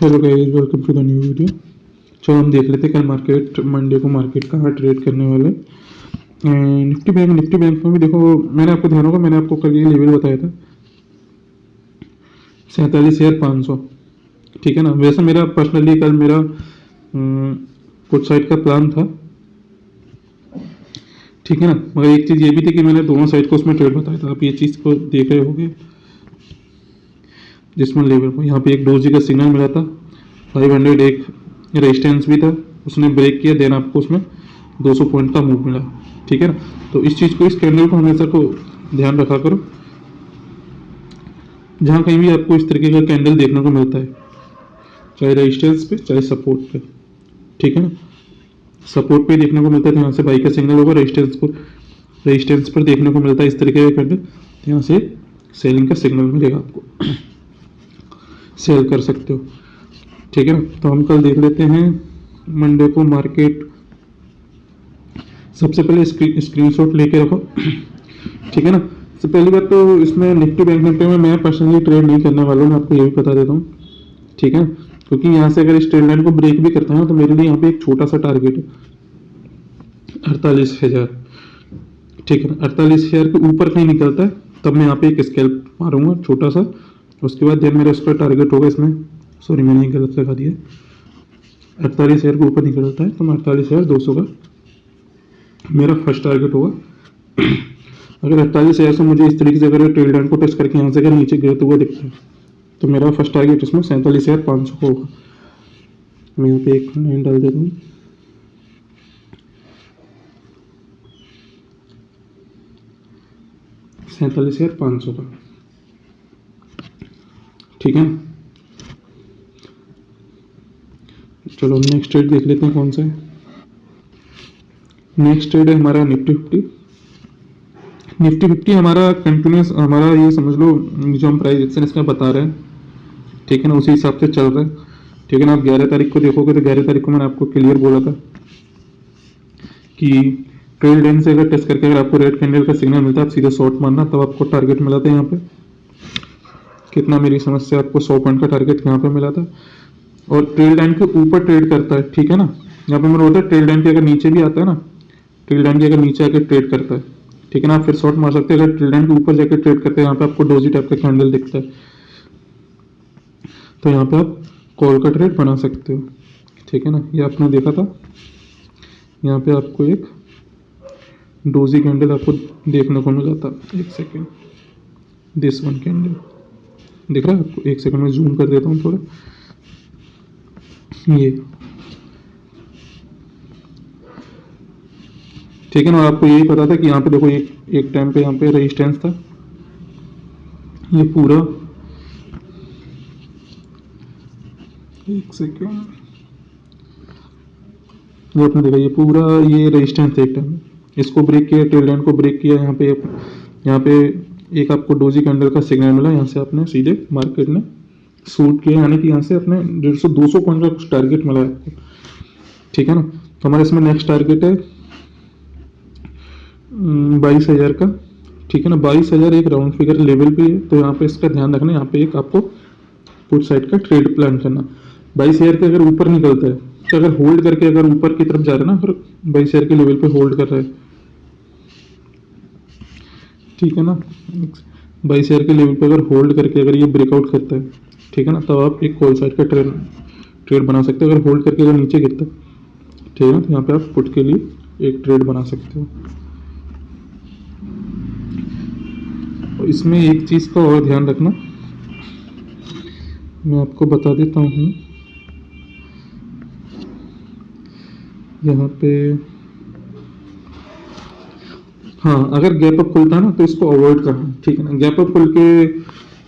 Hello guys, welcome to the new video. चलो हम देख लेते हैं कल मार्केट मंडे को मार्केट कहाँ ट्रेड करने वाले। निफ्टी बैंक में भी देखो, मैंने आपको ध्यान होगा, मैंने आपको कल ये लेवल बताया था 47,500। ठीक है ना। वैसे मेरा पर्सनली कल मेरा कुछ साइड का प्लान था, ठीक है ना। मगर एक चीज़ ये भी थी कि मैंने दोनों साइड को उसमें ट्रेड बताया था। आप ये चीज़ को देख रहे होंगे जिसमें लेवल को यहाँ पे एक डोजी का सिग्नल मिला था 500, एक रेजिस्टेंस भी था, उसने ब्रेक किया, देन आपको उसमें 200 पॉइंट का मूव मिला। ठीक है ना। तो इस चीज़ को, इस कैंडल को हमेशा को ध्यान रखा करो, जहाँ कहीं भी आपको इस तरीके का कैंडल देखने को मिलता है, चाहे रेजिस्टेंस पे चाहे सपोर्ट पे। ठीक है ना। सपोर्ट पे देखने को मिलता है तो यहाँ से बाई का सिग्नल होगा, रेजिस्टेंस पर देखने को मिलता है इस तरीके का कैंडल, तो यहाँ से सेलिंग का सिग्नल मिलेगा, आपको सेल कर सकते हो। ठीक है ना। तो हम कल देख लेते हैं मंडे को मार्केट। सबसे पहले स्क्रीनशॉट लेके रखो। ठीक है ना। तो पहली बात तो इसमें निफ्टी बैंक निफ्टी में मैं पर्सनली ट्रेड नहीं करने वाला हूँ, मैं आपको ये भी बता देता हूँ। ठीक है। क्योंकि यहाँ से अगर इस ट्रेड लाइन को ब्रेक भी करता हूँ तो मेरे लिए यहाँ पे एक छोटा सा टारगेट है 48,000। ठीक है ना। 48,000 के ऊपर कहीं निकलता है तब मैं यहाँ पे एक स्कैल्प मारूंगा छोटा सा, उसके बाद जब मेरा उसका टारगेट होगा, इसमें सॉरी मैंने गलत लगा दिया, 48,000 के ऊपर निकलता है तो मैं 48,200 का मेरा फर्स्ट टारगेट होगा। अगर 48,000 से मुझे इस तरीके से अगर ट्रेड लाइन को टच करके यहाँ से अगर नीचे गिरता हुआ दिखता है तो मेरा फर्स्ट टारगेट इसमें 47,500 का होगा। मैं यहाँ पे एक लाइन डाल देता हूँ, 47,500 का। ठीक है। चलो नेक्स्ट ट्रेड देख लेते हैं कौन सा है। नेक्स्ट ट्रेड है हमारा निफ्टी 50। निफ्टी 50 हमारा कंटिन्यूस, हमारा ये समझ लो जो हम प्राइस एक्शन इसमें बता रहे हैं, ठीक है ना, उसी हिसाब से चल रहा है। ठीक है ना। आप 11 तारीख को देखोगे तो 11 तारीख को मैंने आपको क्लियर बोला था कि ट्रेल लाइन से अगर टेस्ट करके अगर आपको रेड कैंडल का सिग्नल मिलता है आप सीधे शॉर्ट मारना, तब आपको टारगेट मिला था यहाँ पे कितना, मेरी समझ से आपको 100 पॉइंट का टारगेट यहाँ पे मिला था। और ट्रेल लाइन के ऊपर ट्रेड करता है, ठीक है ना। यहाँ पे मैंने बोलता है ट्रेल लाइन के अगर नीचे भी आता है ना, ट्रेल लाइन के अगर नीचे आके ट्रेड करता है, ठीक है ना, आप फिर शॉर्ट मार सकते हैं। अगर ट्रेल लाइन के ऊपर जाकर ट्रेड करते हैं, यहाँ पे आपको डोजी टाइप का कैंडल दिखता है तो यहाँ पे आप कॉल का ट्रेड बना सकते हो। ठीक है ना। ये आपने देखा था, यहाँ पे आपको एक डोजी कैंडल आपको देखने को मिला था। एक सेकेंड, दिस वन कैंडल दिख रहा है आपको? एक सेकंड में जूम कर देता हूँ थोड़ा। ये ठीक है ना। आपको यही पता था कि यहाँ पे देखो एक टाइम पे यहाँ पे रेजिस्टेंस था, ये पूरा, एक सेकेंड, ये आपने देखा, ये पूरा ये रेजिस्टेंस था एक टाइम में, इसको ब्रेक किया, ट्रेल लाइन को ब्रेक किया, यहाँ पे एक आपको डोजी कैंडल का सिग्नल मिला, यहाँ से आपने सीधे मार्केट ने शूट किया, यानी कि यहाँ से अपने 150-200 पॉइंट का कुछ टारगेट मिला है आपको। ठीक है ना। तो हमारे इसमें नेक्स्ट टारगेट है 22,000 का। ठीक है ना। 22,000 एक राउंड फिगर लेवल पे है, तो यहाँ पे इसका ध्यान रखना, यहाँ पे एक आपको पुट साइड का ट्रेड प्लान करना। 22,000 के अगर ऊपर निकलता है तो अगर होल्ड करके अगर ऊपर की तरफ जा रहा है ना, अगर 22,000 के लेवल पे होल्ड कर रहा है, ठीक है ना, 22,000 के लेवल पे अगर होल्ड करके अगर ये ब्रेकआउट करता है, ठीक है ना, तब आप एक कॉल साइड का ट्रेड बना सकते हो। अगर होल्ड करके अगर नीचे गिरता है, ठीक है ना, तो यहाँ पे आप पुट के लिए एक ट्रेड बना सकते हो। और इसमें एक चीज़ का और ध्यान रखना, मैं आपको बता देता हूँ, यहाँ पे हाँ, अगर गैप अप खुलता है ना तो इसको अवॉइड करना। ठीक है ना। गैप अप खुल के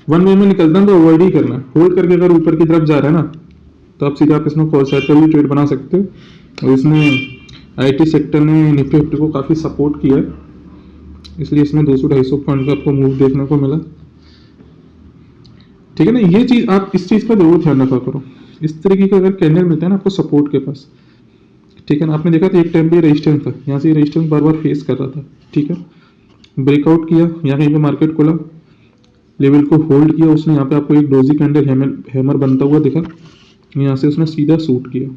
वन वे में निकलता है तो अवॉइड ही करना। होल्ड करके अगर ऊपर की तरफ जा रहा है ना तो आप सीधा इसमें कॉल साइड का भी ट्रेड बना सकते हो। और इसमें आईटी सेक्टर ने निफ्टी 50 को काफ़ी सपोर्ट किया है, इसलिए इसमें 200-250 पॉइंट का आपको मूव देखने को मिला। ठीक है ना। ये चीज़ आप इस चीज़ का जरूर ध्यान रखा करो, इस तरीके का अगर कैंडल मिलता है ना आपको सपोर्ट के पास, ठीक है ना। आपने देखा था एक टाइम पे रेजिस्टेंस था, यहाँ से रेजिस्टेंस बार बार फेस कर रहा था, ठीक है, ब्रेकआउट किया, यहाँ कहीं पे मार्केट खोला, लेवल को होल्ड किया उसने, यहाँ पे आपको एक डोजी कैंडल हैमर बनता हुआ दिखा, यहाँ से उसने सीधा शूट किया,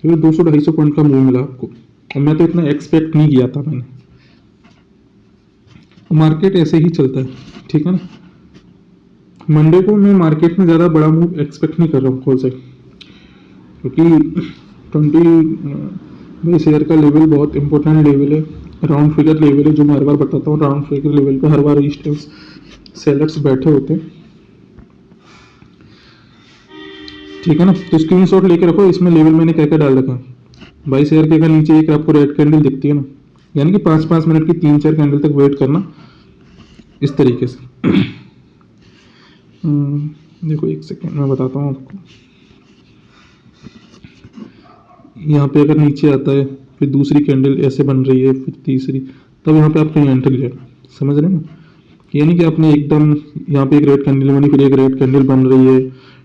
तो 200-250 पॉइंट का मूव मिला आपको, और मैं तो इतना एक्सपेक्ट नहीं किया था मैंने। मार्केट ऐसे ही चलता है, ठीक है ना। मंडे को मैं मार्केट में ज़्यादा बड़ा मूव एक्सपेक्ट नहीं कर रहा हूँ कॉल से, क्योंकि 20 शेयर का लेवल बहुत इंपॉर्टेंट लेवल है, राउंड फिगर लेवल है, जो मैं हर बार बताता हूँ। राउंड फिगर लेवल पे हर बार सेलर्स बैठे होते हैं, ठीक है ना। तो स्क्रीनशॉट लेके रखो, इसमें लेवल मैंने क्या क्या डाल रखा है। 22 शेयर के अगर नीचे एक आपको रेड कैंडल दिखती है ना, यानी कि 5-5 मिनट की 3-4 कैंडल तक वेट करना इस तरीके से। देखो एक सेकेंड मैं बताता हूँ आपको। यहाँ पे अगर नीचे आता है, फिर दूसरी कैंडल ऐसे बन रही है, फिर तीसरी, तब यहाँ पे आप कहीं एंट्री लेना, समझ रहे हैं ना। यानी कि आपने एकदम यहाँ पे एक रेड कैंडल बनी, फिर एक रेड कैंडल बन रही है,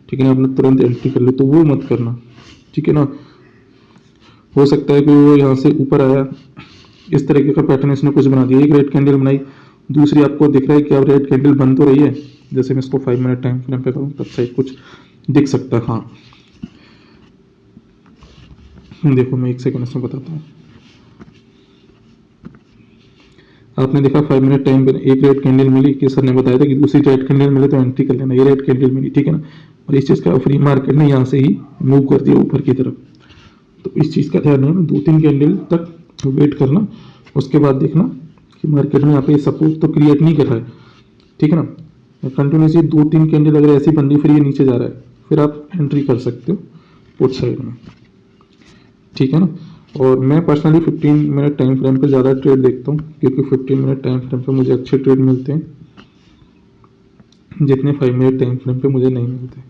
ठीक है ना, आपने तुरंत एंट्री कर ली, तो वो मत करना, ठीक है ना। हो सकता है कि वो यहाँ से ऊपर आया, इस तरीके का पैटर्न इसने कुछ बना दिया, एक रेड कैंडल बनाई, दूसरी आपको दिख रहा है कि अब रेड कैंडल बन तो रही है, जैसे मैं इसको 5 मिनट टाइम फ्रेम पे करूँ तब शायद कुछ दिख सकता है। हाँ देखो मैं एक सेकंड इसमें बताता हूँ। आपने देखा 5 मिनट टाइम पे एक रेड कैंडल मिली, कि सर ने बताया था कि दूसरी रेड कैंडल मिले तो एंट्री कर लेना, ये रेड कैंडल मिली, ठीक है ना। और इस चीज़ का फ्री मार्केट ने यहाँ से ही मूव कर दिया ऊपर की तरफ, तो इस चीज़ का ध्यान रखना, 2-3 कैंडल तक वेट करना, उसके बाद देखना कि मार्केट में यहाँ पे सपोर्ट तो क्रिएट नहीं कर रहा है, ठीक है ना। कंटिन्यूसली 2-3 कैंडल अगर ऐसी बन रही, फिर ये नीचे जा रहा है, फिर आप एंट्री कर सकते हो पुट साइड में, ठीक है ना। और मैं पर्सनली 15 मिनट टाइम फ्रेम पे ज़्यादा ट्रेड देखता हूँ, क्योंकि 15 मिनट टाइम फ्रेम पे मुझे अच्छे ट्रेड मिलते हैं, जितने 5 मिनट टाइम फ्रेम पे मुझे नहीं मिलते,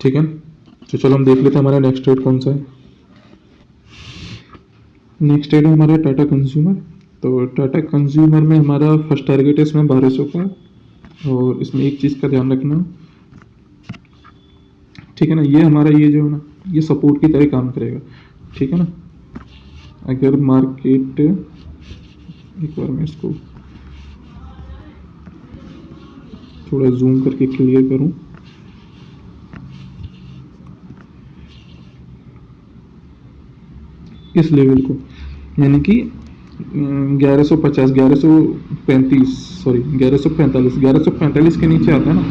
ठीक है। तो चलो हम देख लेते हैं हमारा नेक्स्ट ट्रेड कौन सा है। नेक्स्ट ट्रेड है हमारा टाटा कंज्यूमर। तो टाटा कंज्यूमर में हमारा फर्स्ट टारगेट है इसमें 1200 का, और इसमें एक चीज़ का ध्यान रखना, ठीक है ना, ये हमारा ये जो है ना, ये सपोर्ट की तरह काम करेगा, ठीक है ना। अगर मार्केट, एक बार मैं इसको थोड़ा जूम करके क्लियर करूं, इस लेवल को, यानी कि 1150, 1135, सॉरी 1145, 1145 के नीचे आता है ना,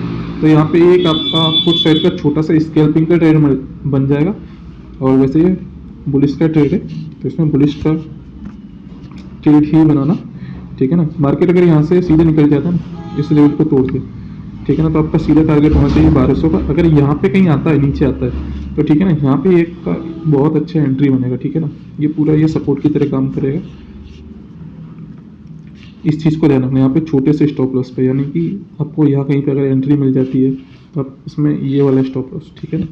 तो यहाँ पे एक आपका फुट साइड का छोटा सा स्कैल्पिंग का ट्रेड बन जाएगा। और वैसे ये बुलिश का ट्रेड है, तो इसमें बुलिश का ट्रेड ही बनाना, ठीक है ना। मार्केट अगर यहाँ से सीधे निकल जाता है ना इस लेवल को तोड़ के, ठीक है ना, तो आपका सीधा टारगेट होना चाहिए 1200 का। अगर यहाँ पे कहीं आता है, नीचे आता है, तो ठीक है ना, यहाँ पे एक का बहुत अच्छा एंट्री बनेगा, ठीक है ना। ये पूरा ये सपोर्ट की तरह काम करेगा, इस चीज़ को ध्यान रखना। यहाँ पे छोटे से स्टॉप लॉस पे, यानी कि आपको यहाँ कहीं पे अगर एंट्री मिल जाती है, तो आप इसमें ये वाला स्टॉप लॉस, ठीक है ना,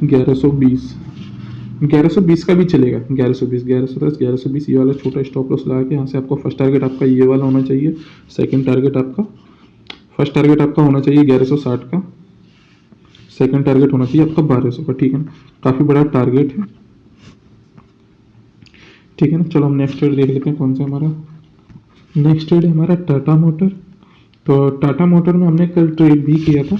1120, 1120 का भी चलेगा, 1120, 1110, 1120, ये वाला छोटा स्टॉप लॉस लगा के यहाँ से आपको फर्स्ट टारगेट आपका ये वाला होना चाहिए, सेकंड टारगेट आपका, फर्स्ट टारगेट आपका होना चाहिए 1160 का, सेकंड टारगेट होना चाहिए आपका 1200 का, ठीक है ना। काफ़ी बड़ा टारगेट है, ठीक है ना। चलो हम नेक्स्ट ट्रेड देख लेते हैं कौन सा हमारा। नेक्स्ट ट्रेड है हमारा टाटा मोटर। तो टाटा मोटर में हमने कल ट्रेड भी किया था,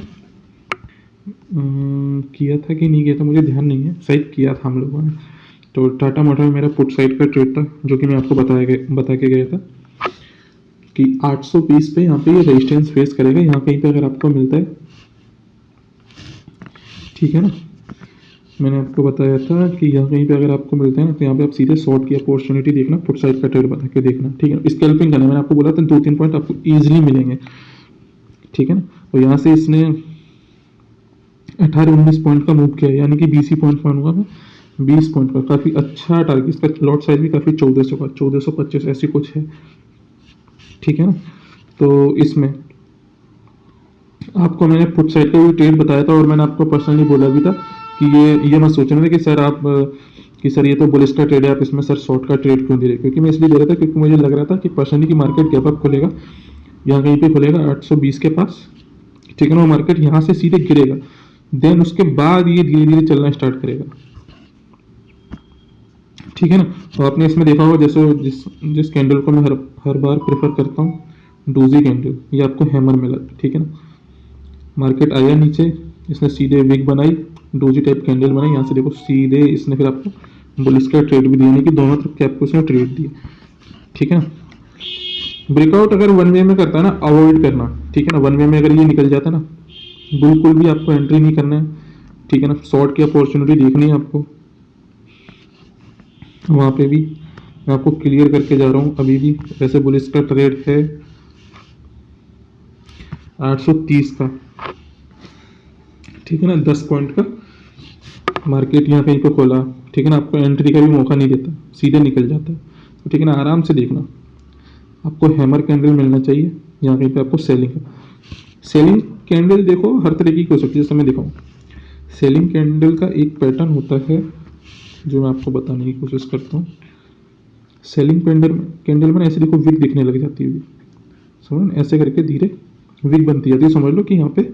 किया था कि नहीं किया था मुझे ध्यान नहीं है, शायद किया था हम लोगों ने। तो टाटा मोटर में मेरा पुट साइड का ट्रेड था, जो कि मैं आपको बता के गया था कि 820 पे यहाँ पे ये रेजिस्टेंस फेस करेगा, यहाँ कहीं पे अगर आपको मिलता है, ठीक है ना। मैंने आपको बताया था कि यहाँ कहीं पे अगर आपको मिलता है ना, तो यहाँ पे आप सीधे शॉर्ट की अपॉर्चुनिटी देखना, पुट साइड का ट्रेड बता के देखना, ठीक है। स्कैल्पिंग करना, मैंने आपको बोला था 2-3 पॉइंट आपको ईजिली मिलेंगे, ठीक है ना। और यहाँ से इसने 18-19 पॉइंट का मूव किया, यानी कि 20 पॉइंट मानूंगा मैं, 20 पॉइंट का काफ़ी अच्छा टारगेट, इसका लॉट साइज भी काफ़ी 1400 का, 1425 ऐसी कुछ है, ठीक है ना। तो इसमें आपको मैंने पुट साइड का भी ट्रेड बताया था, और मैंने आपको पर्सनली बोला भी था कि ये मत सोचना था कि सर आप कि सर ये तो बुलिश का ट्रेड है, आप इसमें सर शॉर्ट का ट्रेड क्यों दे रहे, क्योंकि मैं इसलिए दे रहा था क्योंकि मुझे लग रहा था कि पर्सनली की मार्केट गैप अप खुलेगा, यहाँ कहीं पे खुलेगा 820 के पास, ठीक है ना। मार्केट यहाँ से सीधे गिरेगा, देन उसके बाद ये धीरे धीरे चलना स्टार्ट करेगा, ठीक है ना। तो आपने इसमें देखा होगा, जैसे जिस कैंडल को मैं हर बार प्रेफर करता हूँ, डोजी कैंडल, ये आपको हैमर मिला, ठीक है ना। मार्केट आया नीचे, इसने सीधे विग बनाई, डोजी टाइप कैंडल बनाई, यहाँ से देखो सीधे इसने फिर आपको बुलिश का ट्रेड भी दिया, यानी कि दोनों तरफ के आपको इसने ट्रेड दिए, ठीक है ना। ब्रेकआउट अगर वन वे में करता है ना, अवॉइड करना, ठीक है ना। वन वे में अगर ये निकल जाता है ना, बिल्कुल भी आपको एंट्री नहीं करना है, ठीक है ना। शॉर्ट की अपॉर्चुनिटी देखनी है आपको, वहाँ पे भी मैं आपको क्लियर करके जा रहा हूँ। अभी भी वैसे बुलिस का ट्रेड है 830 का, ठीक है ना, 10 पॉइंट का मार्केट यहाँ कहीं पे खोला, ठीक है ना। आपको एंट्री का भी मौका नहीं देता, सीधे निकल जाता है, तो ठीक है ना। आराम से देखना, आपको हैमर कैंडल मिलना चाहिए यहाँ कहीं पे आपको सेलिंग का। सेलिंग कैंडल देखो हर तरीके की हो सकती है, जैसे मैं दिखाऊँ। सेलिंग कैंडल का एक पैटर्न होता है जो मैं आपको बताने की कोशिश करता हूँ। सेलिंग कैंडल में ऐसे देखो विक दिखने लग जाती है, समझ, ऐसे करके धीरे विक बनती जाती है, समझ लो कि यहाँ पे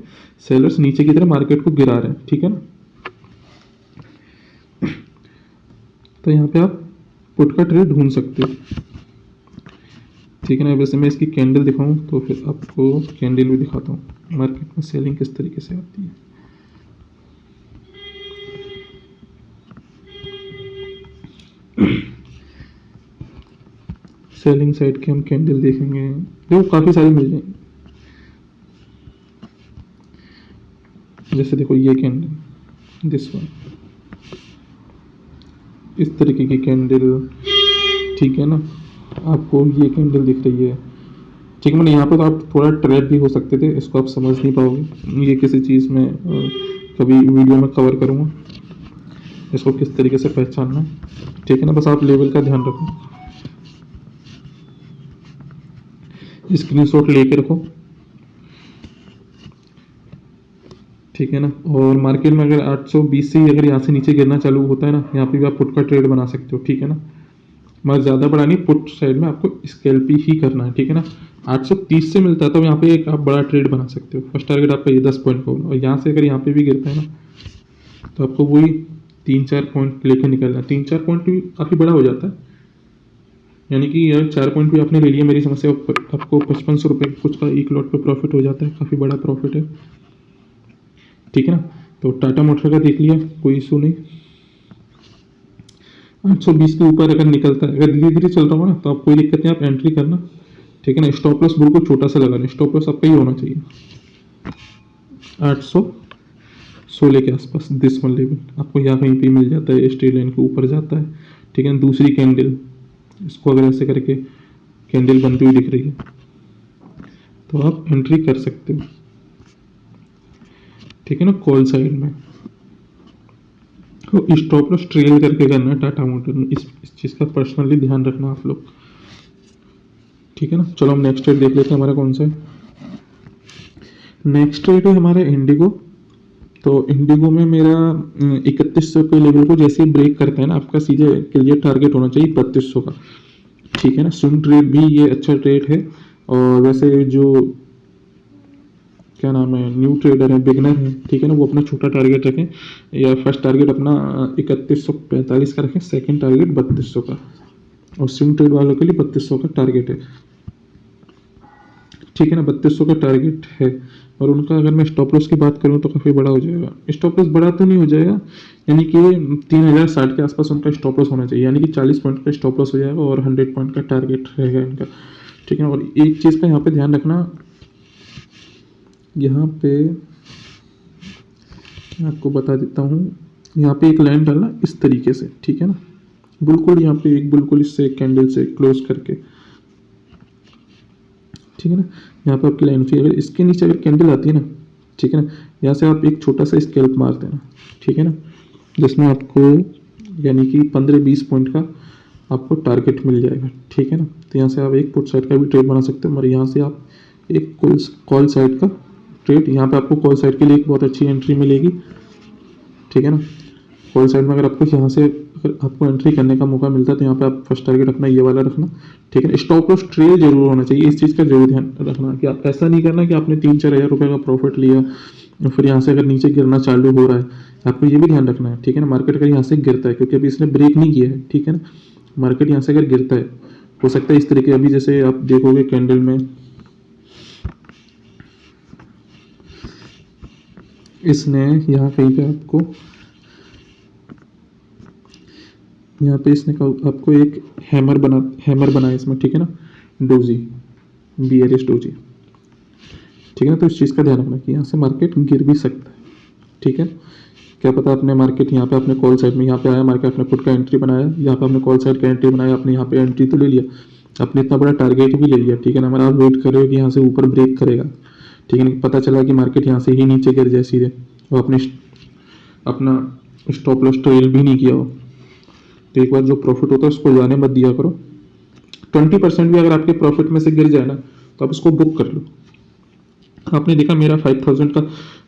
सेलर्स नीचे की तरफ मार्केट को गिरा रहे हैं, ठीक है ना। तो यहाँ पे आप पुट का ट्रेड ढूंढ सकते हो, ठीक है ना। वैसे मैं इसकी कैंडल दिखाऊं तो फिर आपको कैंडल भी दिखाता हूँ मार्केट में सेलिंग किस तरीके से आती है। सेलिंग साइड की हम कैंडल देखेंगे, देखो काफ़ी सारी मिल जाएंगी। जैसे देखो ये कैंडल, दिस वन, इस तरीके की कैंडल, ठीक है ना। आपको ये कैंडल दिख रही है, ठीक है। मैंने यहाँ पे तो आप थोड़ा ट्रेड भी हो सकते थे, इसको आप समझ नहीं पाओगे, ये किसी चीज़ में कभी वीडियो में कवर करूँगा इसको किस तरीके से पहचानना, ठीक है ना। बस आप लेवल का ध्यान रखो, स्क्रीनशॉट लेके रखो, ठीक है ना। और मार्केट में अगर 820 से अगर यहाँ से नीचे गिरना चालू होता है ना, यहाँ पे भी आप पुट का ट्रेड बना सकते हो, ठीक है ना। मगर ज़्यादा बड़ा नहीं, पुट साइड में आपको स्कैल्पी ही करना है, ठीक है ना। 830 से मिलता है तो यहाँ पे एक आप बड़ा ट्रेड बना सकते हो। फर्स्ट टारगेट आपका ये 10 पॉइंट का होगा, और यहाँ से अगर यहाँ पे भी गिरता है ना, तो आपको वही 3-4 पॉइंट लेकर निकलना है। 3-4 पॉइंट भी काफ़ी बड़ा हो जाता है, यानी कि यार 4 पॉइंट भी आपने ले लिया मेरी समस्या, आपको 5500 रुपये कुछ का एक लॉट पे प्रॉफिट हो जाता है, काफ़ी बड़ा प्रॉफिट है, ठीक है ना। तो टाटा मोटर का देख लिया, कोई इशू नहीं। 820 के ऊपर अगर निकलता है, अगर धीरे धीरे चल रहा हो ना, तो आप कोई दिक्कत नहीं, आप एंट्री करना, ठीक है ना। स्टॉप लॉस बिल्कुल छोटा सा लगाना, स्टॉप लॉस आपका ही होना चाहिए 816 के आसपास। दिस वन लेवल आपको यहाँ कहीं पे मिल जाता है, स्ट्रेट लाइन के ऊपर जाता है, ठीक है ना। दूसरी कैंडल, इसको अगर ऐसे करके कैंडल बनती हुई दिख रही है तो आप एंट्री कर सकते हो, ठीक है ना। कॉल साइड में तो स्टॉप लॉस ट्रेल करके करना है टाटा मोटर में, इस चीज़ का पर्सनली ध्यान रखना आप लोग, ठीक है ना। चलो हम नेक्स्ट ट्रेड देख लेते हैं, हमारा कौन सा है। नेक्स्ट ट्रेड है हमारा इंडिगो। तो इंडिगो में मेरा 3100 के लेवल को जैसे ही ब्रेक करता है ना, आपका सीधे क्लियर टारगेट होना चाहिए 3200 का, ठीक है ना। स्विंग ट्रेड भी ये अच्छा ट्रेड है, और वैसे जो क्या नाम है, न्यू ट्रेडर है, बिगनर है, ठीक है ना, वो अपना छोटा टारगेट रखें, या फर्स्ट टारगेट अपना 3145 का रखें, सेकंड टारगेट 3200 का, और स्विंग ट्रेड वालों के लिए 3200 का टारगेट है, ठीक है ना। 3200 का टारगेट है, और उनका अगर मैं स्टॉप लॉस की बात करूं तो काफ़ी बड़ा हो जाएगा। स्टॉप लॉस बड़ा तो नहीं हो जाएगा, यानी कि 3060 के आसपास उनका स्टॉप लॉस होना चाहिए, यानी कि 40 पॉइंट का स्टॉप लॉस हो जाएगा, और 100 पॉइंट का टारगेट रहेगा इनका, ठीक है। और एक चीज़ का यहाँ पे ध्यान रखना, यहाँ पे मैं आपको बता देता हूँ, यहाँ पे एक लाइन डालना इस तरीके से, ठीक है ना, बिल्कुल यहाँ पे एक बिल्कुल इससे कैंडल से क्लोज करके, ठीक है ना। यहाँ पे आपकी लाइन चाहिए, अगर इसके नीचे अगर कैंडल आती है ना, ठीक है ना, यहाँ से आप एक छोटा सा स्कैल्प मार देना, ठीक है ना, जिसमें आपको यानी कि 15-20 पॉइंट का आपको टारगेट मिल जाएगा, ठीक है ना। तो यहाँ से आप एक पुट साइड का भी ट्रेड बना सकते हो, और यहाँ से आप एक कॉल साइड का ट्रेड, यहाँ पे आपको कॉल साइड के लिए एक बहुत अच्छी एंट्री मिलेगी, ठीक है ना। कॉल साइड में अगर आपको यहाँ से अगर आपको एंट्री करने का मौका मिलता है तो यहाँ पे आप फर्स्ट टारगेट अपना ये वाला रखना, ठीक है। स्टॉप लॉस ट्रेल जरूर होना चाहिए, इस चीज़ का जरूर ध्यान रखना कि आप ऐसा नहीं करना कि आपने 3-4 हज़ार रुपये का प्रॉफिट लिया और फिर यहाँ से अगर नीचे गिरना चालू हो रहा है, आपको ये भी ध्यान रखना है, ठीक है ना। मार्केट अगर यहाँ से गिरता है, क्योंकि अभी इसने ब्रेक नहीं किया है, ठीक है ना, मार्केट यहाँ से अगर गिरता है, हो सकता है इस तरीके, अभी जैसे आप देखोगे कैंडल में, इसने यहाँ कहीं पे आपको, यहाँ पे इसने आपको एक हैमर बनाया इसमें, ठीक है ना, डोजी, बियरिश डोजी, ठीक है ना। तो इस चीज़ का ध्यान रखना कि यहाँ से मार्केट गिर भी सकता है, ठीक है। क्या पता आपने मार्केट यहाँ पे आपने कॉल साइड में यहाँ पे आया मार्केट, आपने पुट का एंट्री बनाया, यहाँ पे आपने कॉल साइड का एंट्री बनाया, आपने यहाँ पे एंट्री तो ले लिया, आपने इतना बड़ा टारगेट भी ले लिया, ठीक है ना। मगर आप वेट कर रहे हो कि यहाँ से ऊपर ब्रेक करेगा, ठीक है ना। पता चला कि मार्केट यहाँ से ही नीचे गिर जाए सीधे, और आपने अपना स्टॉप लॉस ट्रेल भी नहीं किया हो, तो एक बार जो प्रॉफिट होता है उसको जाने मत दिया करो। 20% भी अगर आपके प्रॉफिट में से गिर जाए ना, तो आप इसको बुक कर लो। आपने देखा मेरा 5000 का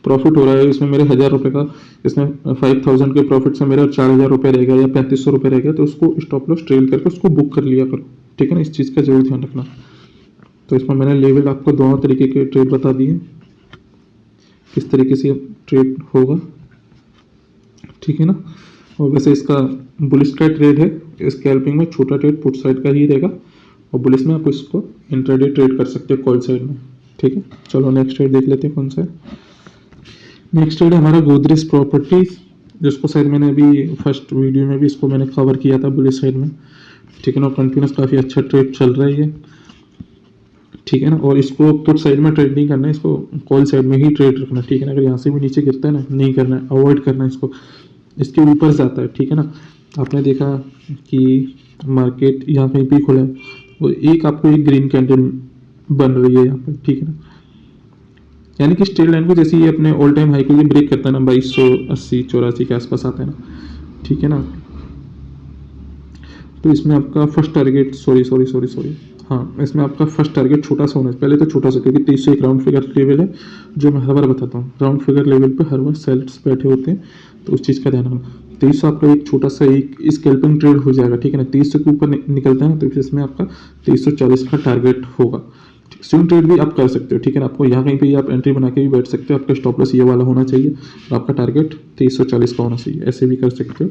प्रॉफिट हो रहा है, इसमें मेरे 1000 रुपये का, इसमें 5000 के प्रॉफिट से मेरा 4000 रुपये रह गया या 3500 रुपये रह गया, तो उसको स्टॉप लॉस ट्रेल करके उसको बुक कर लिया करो, ठीक है ना। इस चीज़ का जरूर ध्यान रखना। तो इसमें मैंने लेवल आपको दोनों तरीके के ट्रेड बता दिए, किस तरीके से ट्रेड होगा, ठीक है ना। और वैसे इसका बुलिश का ट्रेड है, स्कैल्पिंग में छोटा ट्रेड पुट साइड का ही रहेगा, और बुलिश में आप इसको इंट्राडे ट्रेड कर सकते हो कॉल साइड में, ठीक है। चलो नेक्स्ट ट्रेड देख लेते हैं कौन सा है। नेक्स्ट ट्रेड है हमारा गोदरेज प्रॉपर्टीज, जिसको शायद मैंने अभी फर्स्ट वीडियो में भी इसको मैंने कवर किया था बुलिश साइड में, ठीक है ना। कंटिन्यूस काफ़ी अच्छा ट्रेड चल रहा है ये, ठीक है ना। और इसको पुट साइड में ट्रेड नहीं करना है, इसको कॉल साइड में ही ट्रेड रखना, ठीक है ना। अगर यहाँ से भी नीचे गिरता है ना, नहीं करना है, अवॉइड करना है इसको, इसके ऊपर जाता है, ठीक है ना। आपने देखा कि मार्केट यहाँ कहीं पे खुला है, और एक आपको एक ग्रीन कैंडल बन रही है यहाँ पर, ठीक है ना। यानी कि स्ट्रेट लाइन को जैसे ये अपने ऑल टाइम हाई को ये ब्रेक करता है ना, 2280-84 के आसपास आता है ना, ठीक है ना। तो इसमें आपका फर्स्ट टारगेट, सॉरी, हाँ, इसमें आपका फर्स्ट टारगेट छोटा सा होना है, पहले तो छोटा सा, क्योंकि 23 एक राउंड फिगर लेवल है, जो मैं हर बार बताता हूँ, राउंड फिगर लेवल पे हर बार सेल्स बैठे होते हैं, तो उस चीज़ का ध्यान रखना। 23 आपका एक छोटा सा एक स्कैल्पिंग ट्रेड हो जाएगा, ठीक है ना। 23 के ऊपर निकलता है ना, तो इसमें आपका 2340 का टारगेट होगा। स्विंग ट्रेड भी आप कर सकते हो, ठीक है ना। आपको यहाँ कहीं पे आप एंट्री बना के भी बैठ सकते हो, आपका स्टॉप लॉस ये वाला होना चाहिए, और आपका टारगेट 2340 का होना चाहिए, ऐसे भी कर सकते हो।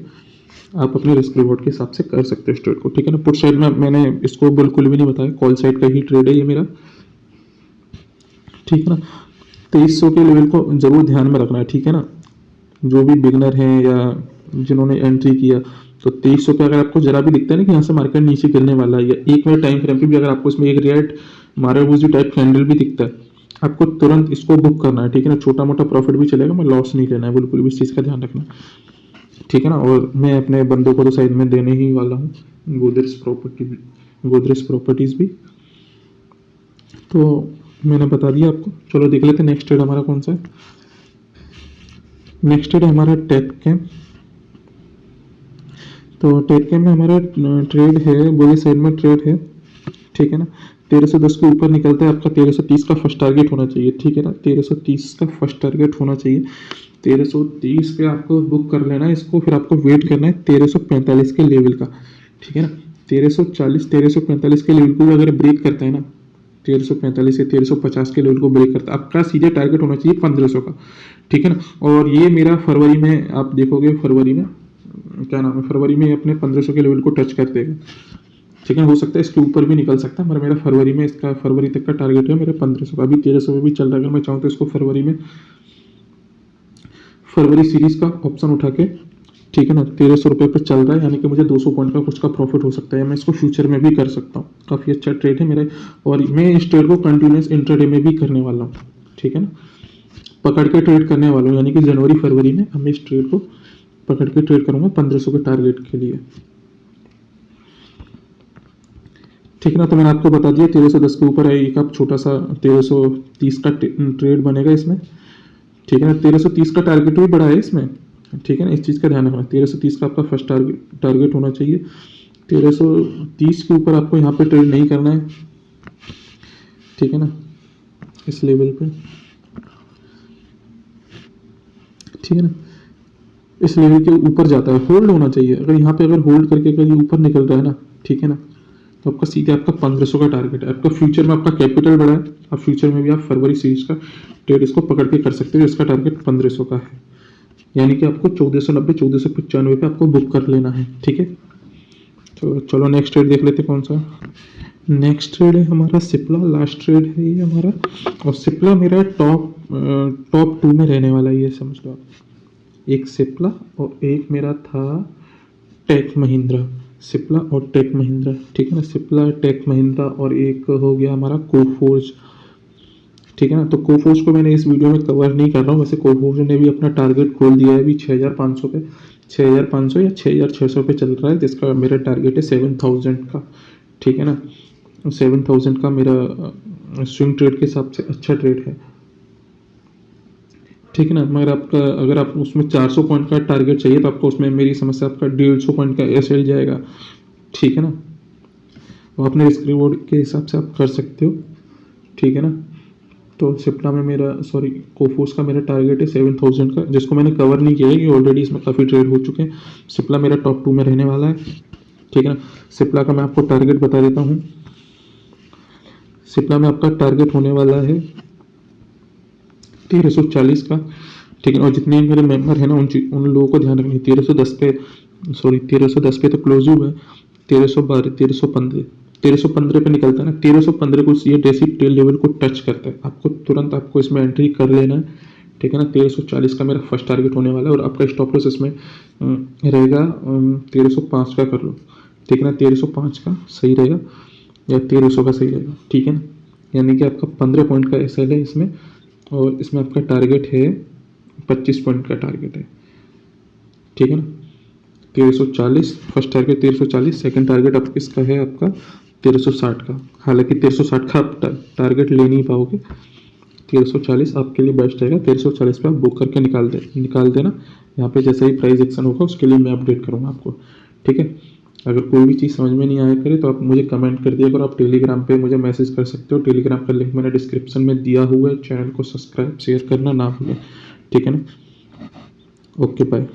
आप अपने रिस्क रिवॉर्ड के हिसाब से कर सकते हो इस ट्रेड को, ठीक है ना। पुट साइड में मैंने इसको बिल्कुल भी नहीं बताया, कॉल साइड का ही ट्रेड है ये मेरा, ठीक है ना। 2300 के लेवल को जरूर ध्यान में रखना है, ठीक है ना। जो भी बिगनर हैं या जिन्होंने एंट्री किया, तो 2300 पे अगर आपको जरा भी दिखता है ना कि यहाँ से मार्केट नीचे गिरने वाला है, या एक मिनट टाइम फ्रेम पे भी अगर आपको इसमें एक रेड मारेबूजी टाइप कैंडल भी दिखता है, आपको तुरंत इसको बुक करना है, ठीक है ना। छोटा मोटा प्रॉफिट भी चलेगा, मैं लॉस नहीं लेना है बिल्कुल भी, इस चीज़ का ध्यान रखना, ठीक है ना। और मैं अपने बंदों को तो साइड में देने ही वाला हूँ, गोदरेज प्रॉपर्टीज भी, तो मैंने बता दिया आपको। चलो देख लेते हैं नेक्स्ट ट्रेड हमारा कौन सा है। नेक्स्ट ट्रेड हमारा टेप कैम। तो टेप कैम में हमारा ट्रेड है, बुरी साइड में ट्रेड है, ठीक है ना। 1310 के ऊपर निकलता है, आपका 1330 का फर्स्ट टारगेट होना चाहिए, ठीक है ना। 1330 का फर्स्ट टारगेट होना चाहिए, 1330 पे आपको बुक कर लेना है इसको, फिर आपको वेट करना है 1345 के लेवल का, ठीक है ना। 1340 1345 के लेवल को अगर ब्रेक करता है ना, 1345 से 1350 के लेवल को ब्रेक करता है, आपका सीधे टारगेट होना चाहिए 1500 का, ठीक है ना। और ये मेरा फरवरी में आप देखोगे, फरवरी में क्या नाम है, फरवरी में अपने 1500 के लेवल को टच कर देगा, ठीक है। हो सकता है इसके ऊपर भी निकल सकता है, मगर मेरा फरवरी में इसका फरवरी तक का टारगेट है मेरे 1500 का। अभी 1300 में भी चल रहा है, अगर मैं चाहूँ तो इसको फरवरी में, फरवरी सीरीज का ऑप्शन उठा के, ठीक है ना, 1300 रुपये पर चल रहा है, यानी कि मुझे 200 पॉइंट का कुछ का प्रॉफिट हो सकता है, मैं इसको फ्यूचर में भी कर सकता हूँ। काफ़ी अच्छा ट्रेड है मेरा, और मैं इस ट्रेड को कंटिन्यूस इंट्राडे में भी करने वाला हूँ, ठीक है ना। पकड़ के ट्रेड करने वाला हूँ, यानी कि जनवरी फरवरी में हम इस ट्रेड को पकड़ के ट्रेड करूँगा 1500 के टारगेट के लिए, ठीक है ना। तो मैंने आपको बता दिया 1310 के ऊपर है, एक आप छोटा सा 1330 का ट्रेड बनेगा इसमें, ठीक है ना। 1330 का टारगेट भी बड़ा है इसमें, ठीक है ना। इस चीज़ का ध्यान रखना, 1330 का आपका फर्स्ट टारगेट होना चाहिए। 1330 के ऊपर आपको यहाँ पे ट्रेड नहीं करना है, ठीक है ना, इस लेवल पे, ठीक है ना। इस लेवल के ऊपर जाता है, होल्ड होना चाहिए, अगर यहाँ पे अगर होल्ड करके अगर ये ऊपर निकल रहा है ना, ठीक है ना, तो आपका सीधे आपका 1500 का टारगेट है। आपका फ्यूचर में आपका कैपिटल बढ़ा है, अब फ्यूचर में भी आप फरवरी सीरीज का ट्रेड इसको पकड़ के कर सकते हो, इसका टारगेट 1500 का है, यानी कि आपको 1490 1495 पे आपको बुक कर लेना है, ठीक है। तो चलो नेक्स्ट ट्रेड देख लेते कौन सा। नेक्स्ट ट्रेड है हमारा सिप्ला, लास्ट ट्रेड है ये हमारा, और सिप्ला मेरा टॉप टॉप 2 में रहने वाला है, ये समझ लो आप। एक सिप्ला और एक मेरा था टेक महिंद्रा, सिप्ला और टेक महिंद्रा, ठीक है ना। सिप्ला, टेक महिंद्रा और एक हो गया हमारा कोफोर्ज, ठीक है ना। तो कोफोर्ज को मैंने इस वीडियो में कवर नहीं कर रहा हूँ। वैसे कोफोर्ज ने भी अपना टारगेट खोल दिया है अभी 6500 पे, 6500 या 6600 पे चल रहा है, जिसका मेरा टारगेट है 7000 का, ठीक है ना। 7000 का मेरा स्विंग ट्रेड के हिसाब से अच्छा ट्रेड है, ठीक है ना। मगर आपका अगर आप उसमें 400 पॉइंट का टारगेट चाहिए तो आपको उसमें मेरी समस्या आपका 150 पॉइंट का एसएल जाएगा, ठीक है ना। वो अपने रिस्क रिवॉर्ड के हिसाब से आप कर सकते हो, ठीक है ना। तो सिप्ला में मेरा सॉरी कोफोर्स का मेरा टारगेट है 7000 का, जिसको मैंने कवर नहीं किया है कि ऑलरेडी इसमें काफ़ी ट्रेड हो चुके हैं। सिप्ला मेरा टॉप 2 में रहने वाला है, ठीक है ना। सिप्ला का मैं आपको टारगेट बता देता हूँ। सिप्ला में आपका टारगेट होने वाला है 1340 का, ठीक है। और जितने मेरे मेंबर हैं ना उन लोगों को ध्यान रखना, 1310 पे, सॉरी 1310 पे तो क्लोज हुआ है, 1312, 1315, 1315 पे निकलता है ना, 1315 को ये जैसी टेल लेवल को टच करता है आपको तुरंत आपको इसमें एंट्री कर लेना है, ठीक है ना। 1340 का मेरा फर्स्ट टारगेट होने वाला है और आपका स्टॉप लॉस इसमें रहेगा 1305 का कर लो, ठीक है ना। 1305 का सही रहेगा या 1300 का सही रहेगा, ठीक है ना। यानी कि आपका 15 पॉइंट का एसएल है इसमें, और इसमें आपका टारगेट है 25 पॉइंट का टारगेट है, ठीक है ना। 1340 फर्स्ट टारगेट, 1340 सेकंड टारगेट आप इसका है आपका 1360 का। हालांकि 1360 का आप टारगेट ले नहीं पाओगे, 1340 आपके लिए बेस्ट रहेगा। 1340 पे आप बुक करके निकाल देना। यहाँ पे जैसे ही प्राइस एक्शन होगा उसके लिए मैं अपडेट करूँगा आपको, ठीक है। अगर कोई भी चीज़ समझ में नहीं आया करे तो आप मुझे कमेंट कर दिया करो। आप टेलीग्राम पे मुझे मैसेज कर सकते हो, टेलीग्राम का लिंक मैंने डिस्क्रिप्शन में दिया हुआ है। चैनल को सब्सक्राइब शेयर करना ना भूलें, ठीक है ना। Okay bye.